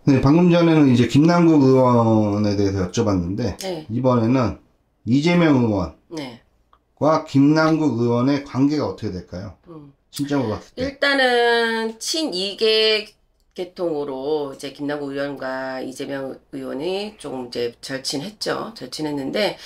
네, 방금 전에는 이제 김남국 의원에 대해서 여쭤봤는데, 네. 이번에는 이재명 의원과 네. 김남국 의원의 관계가 어떻게 될까요? 음. 신점으로 봤을 때. 일단은 친이계 계통으로 이제 김남국 의원과 이재명 의원이 조금 이제 절친했는데,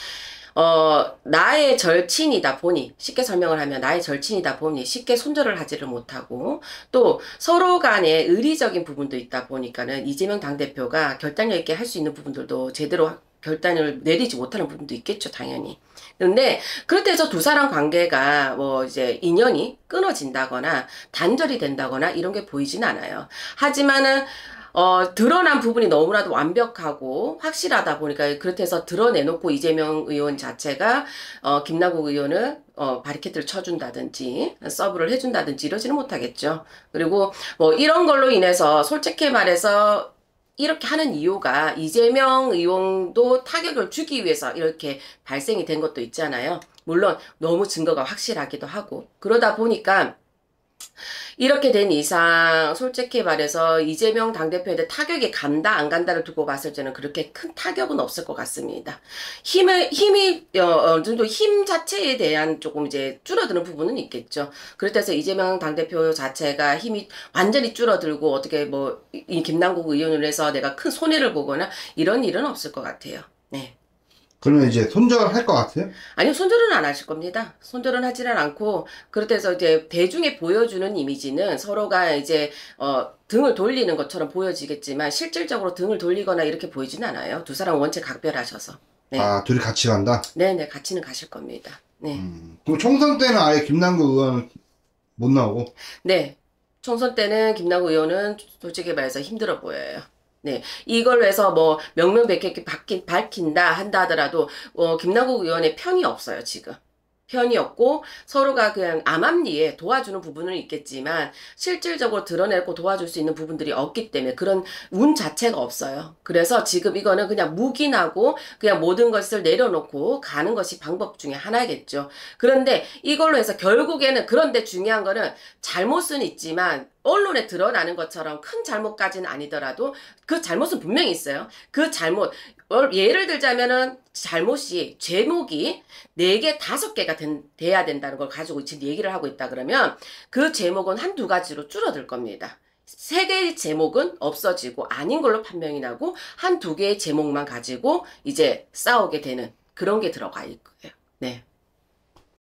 나의 절친이다 보니, 쉽게 설명을 하면 나의 절친이다 보니 쉽게 손절을 하지를 못하고, 또 서로 간에 의리적인 부분도 있다 보니까는 이재명 당대표가 결단력 있게 할 수 있는 부분들도 제대로 결단을 내리지 못하는 부분도 있겠죠, 당연히. 그런데 그렇다 해서 두 사람 관계가 뭐 이제 인연이 끊어진다거나 단절이 된다거나 이런 게 보이진 않아요. 하지만은 드러난 부분이 너무나도 완벽하고 확실하다 보니까 그렇게 해서 드러내놓고 이재명 의원 자체가 김남국 의원을 바리케이트를 쳐준다든지 서브를 해준다든지 이러지는 못하겠죠. 그리고 뭐 이런 걸로 인해서 솔직히 말해서 이렇게 하는 이유가 이재명 의원도 타격을 주기 위해서 이렇게 발생이 된 것도 있잖아요. 물론 너무 증거가 확실하기도 하고 그러다 보니까 이렇게 된 이상 솔직히 말해서 이재명 당대표한테 타격이 간다 안 간다를 두고 봤을 때는 그렇게 큰 타격은 없을 것 같습니다. 힘이 어느 정도 힘 자체에 대한 조금 이제 줄어드는 부분은 있겠죠. 그렇다해서 이재명 당대표 자체가 힘이 완전히 줄어들고 어떻게 뭐 이 김남국 의원을 해서 내가 큰 손해를 보거나 이런 일은 없을 것 같아요. 네. 그러면 이제 손절할 것 같아요? 아니요, 손절은 안 하실 겁니다. 손절은 하지는 않고, 그렇다해서 이제 대중에 보여주는 이미지는 서로가 이제, 등을 돌리는 것처럼 보여지겠지만, 실질적으로 등을 돌리거나 이렇게 보이진 않아요. 두 사람 원체 각별하셔서. 네. 아, 둘이 같이 간다? 네네, 같이는 가실 겁니다. 네. 그럼 총선 때는 아예 김남국 의원은 못 나오고? 네. 총선 때는 김남국 의원은 솔직히 말해서 힘들어 보여요. 네. 이걸로 해서 뭐 명명백백히 밝힌다 한다 하더라도 김남국 의원의 편이 없어요, 지금. 편이 없고 서로가 그냥 암암리에 도와주는 부분은 있겠지만 실질적으로 드러내고 도와줄 수 있는 부분들이 없기 때문에 그런 운 자체가 없어요. 그래서 지금 이거는 그냥 묵인하고 그냥 모든 것을 내려놓고 가는 것이 방법 중에 하나겠죠. 그런데 이걸로 해서 결국에는 그런데 중요한 거는 잘못은 있지만 언론에 드러나는 것처럼 큰 잘못까지는 아니더라도 그 잘못은 분명히 있어요. 그 잘못 예를 들자면은 잘못이 제목이 4개, 5개가 돼야 된다는 걸 가지고 지금 얘기를 하고 있다 그러면 그 제목은 한두 가지로 줄어들 겁니다. 3개의 제목은 없어지고 아닌 걸로 판명이 나고 한두 개의 제목만 가지고 이제 싸우게 되는 그런 게 들어가 있고요. 네.